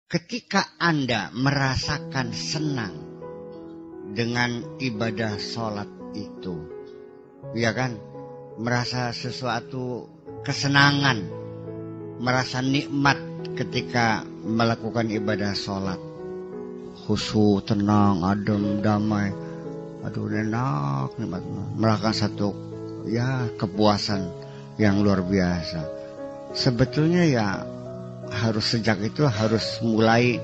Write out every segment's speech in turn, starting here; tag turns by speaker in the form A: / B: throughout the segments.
A: ketika Anda merasakan senang dengan ibadah sholat itu, ya kan, merasa sesuatu kesenangan, merasa nikmat ketika melakukan ibadah sholat, khusyuk, tenang, adem, damai, aduh enak, nikmat, merasakan satu kepuasan yang luar biasa. Sebetulnya harus sejak itu harus mulai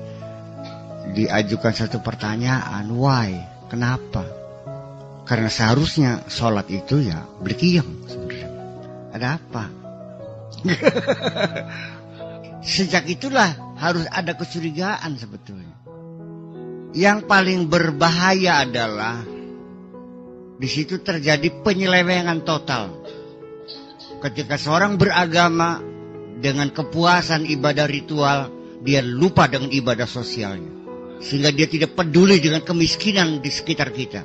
A: diajukan satu pertanyaan, why? Kenapa? Karena seharusnya sholat itu berqiyam sebenarnya. Ada apa? Sejak itulah harus ada kecurigaan sebetulnya. Yang paling berbahaya adalah di situ terjadi penyelewengan total. Ketika seorang beragama dengan kepuasan ibadah ritual, dia lupa dengan ibadah sosialnya. Sehingga dia tidak peduli dengan kemiskinan di sekitar kita.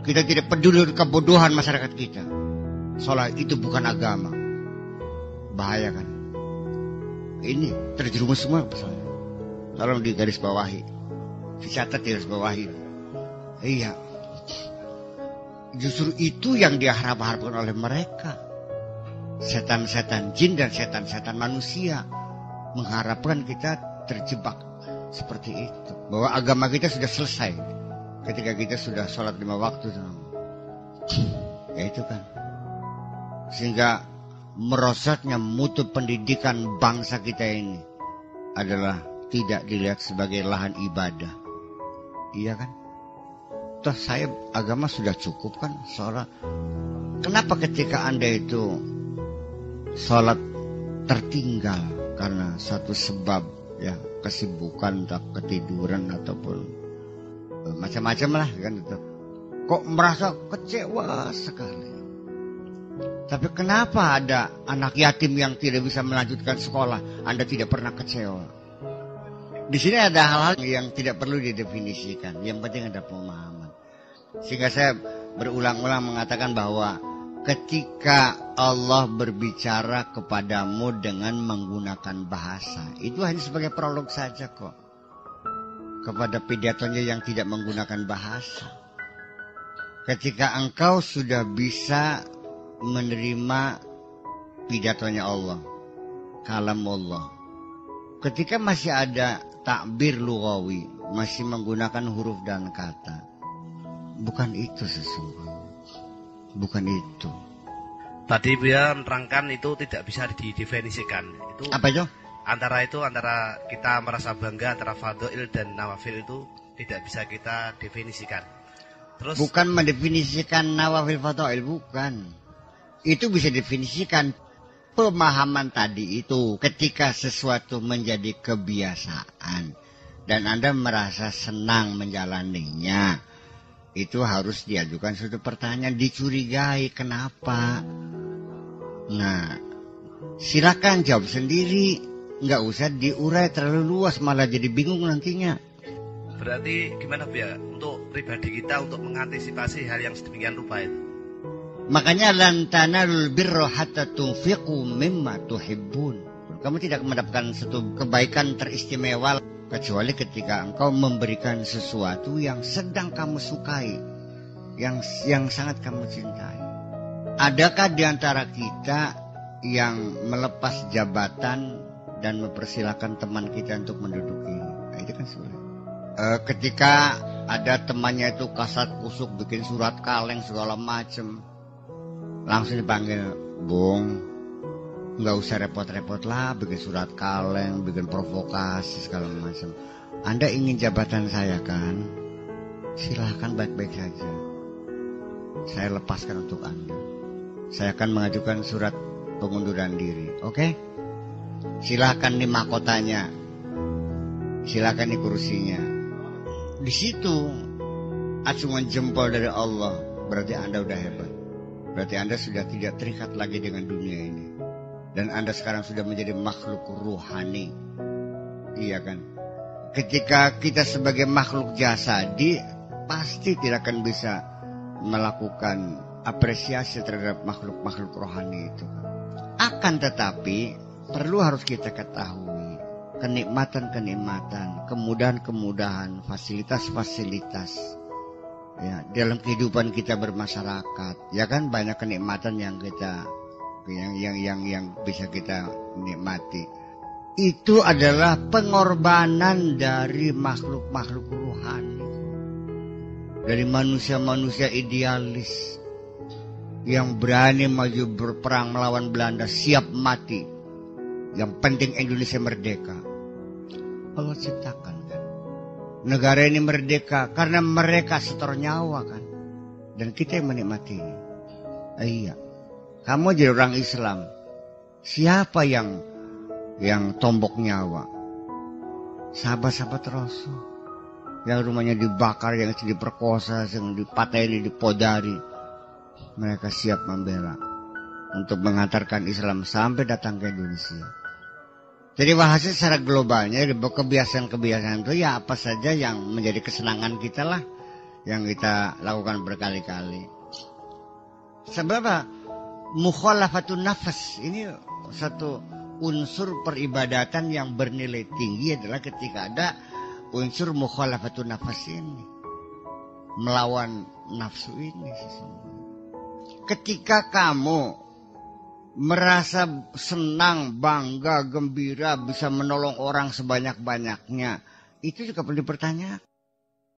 A: Kita tidak peduli dengan kebodohan masyarakat kita. Sholat itu bukan agama. Bahaya kan? Ini terjerumus semua pesannya. Tolong digaris bawahi. Dicatat di garis bawahi. Iya. Justru itu yang diharap-harapkan oleh mereka. Setan-setan jin dan setan-setan manusia mengharapkan kita terjebak seperti itu. Bahwa agama kita sudah selesai ketika kita sudah sholat 5 waktu. Ya itu kan. Sehingga merosotnya mutu pendidikan bangsa kita ini adalah tidak dilihat sebagai lahan ibadah. Iya kan? Toh saya agama sudah cukup kan. Sholat. Kenapa ketika Anda itu sholat tertinggal karena satu sebab, kesibukan, tak ketiduran ataupun macam-macam lah kan itu, kok merasa kecewa sekali? Tapi kenapa ada anak yatim yang tidak bisa melanjutkan sekolah, Anda tidak pernah kecewa? Di sini ada hal-hal yang tidak perlu didefinisikan, yang penting ada pemahaman. Sehingga saya berulang-ulang mengatakan bahwa ketika Allah berbicara kepadamu dengan menggunakan bahasa, itu hanya sebagai prolog saja kok. Kepada pidatonya yang tidak menggunakan bahasa. Ketika engkau sudah bisa menerima pidatonya Allah, kalam Allah, ketika masih ada takbir lugawi, masih menggunakan huruf dan kata, bukan itu sesungguhnya. Bukan itu.
B: Tadi dia menerangkan itu tidak bisa didefinisikan. Itu
A: apa itu?
B: Antara kita merasa bangga antara fadhil dan nawafil itu tidak bisa kita definisikan. Terus
A: bukan mendefinisikan nawafil fadhil, bukan. Itu bisa definisikan pemahaman tadi itu ketika sesuatu menjadi kebiasaan dan Anda merasa senang menjalaninya. Itu harus diajukan suatu pertanyaan, dicurigai kenapa. Nah, silakan jawab sendiri, nggak usah diurai terlalu luas, malah jadi bingung nantinya.
B: Berarti gimana Bu ya, untuk pribadi kita untuk mengantisipasi hal yang sedemikian rupa itu?
A: Makanya lan tanalul birra hatta tunfiqu mimma tuhibbun. Kamu tidak mendapatkan satu kebaikan teristimewa kecuali ketika engkau memberikan sesuatu yang sedang kamu sukai, yang sangat kamu cintai. Adakah di antara kita yang melepas jabatan dan mempersilahkan teman kita untuk menduduki? Nah, itu kan sulit. Ketika ada temannya itu kasat kusuk bikin surat kaleng segala macem, langsung dipanggil, Bung, nggak usah repot-repot lah bikin surat kaleng, bikin provokasi segala macam. Anda ingin jabatan saya kan? Silahkan baik-baik saja. Saya lepaskan untuk Anda. Saya akan mengajukan surat pengunduran diri. Oke? Silahkan nih mahkotanya. Silahkan nih kursinya. Di situ acungan jempol dari Allah, berarti Anda udah hebat. Berarti Anda sudah tidak terikat lagi dengan dunia ini. Dan Anda sekarang sudah menjadi makhluk ruhani. Iya kan? Ketika kita sebagai makhluk jasadi, pasti tidak akan bisa melakukan apresiasi terhadap makhluk-makhluk rohani itu. Akan tetapi, perlu harus kita ketahui, kenikmatan-kenikmatan, kemudahan-kemudahan, fasilitas-fasilitas ya dalam kehidupan kita bermasyarakat. Ya kan banyak kenikmatan yang kita yang bisa kita nikmati. Itu adalah pengorbanan dari makhluk-makhluk rohani, dari manusia-manusia idealis yang berani maju berperang melawan Belanda, siap mati. Yang penting Indonesia merdeka. Allah ciptakan kan. Negara ini merdeka karena mereka setor nyawa kan. Dan kita yang menikmatinya. Iya. Kamu jadi orang Islam. Siapa yang tombok nyawa? Sahabat-sahabat Rasul. Yang rumahnya dibakar, yang diperkosa, yang dipatahin, dipodari. Mereka siap membela untuk mengantarkan Islam sampai datang ke Indonesia. Jadi bahasa secara globalnya, kebiasaan-kebiasaan itu ya apa saja yang menjadi kesenangan kita lah, yang kita lakukan berkali-kali. Sebab mukhalafatun nafas ini satu unsur peribadatan yang bernilai tinggi adalah ketika ada unsur mukhalafatun nafas ini, melawan nafsu ini sesungguhnya. Ketika kamu merasa senang, bangga, gembira, bisa menolong orang sebanyak-banyaknya, itu juga perlu dipertanyakan.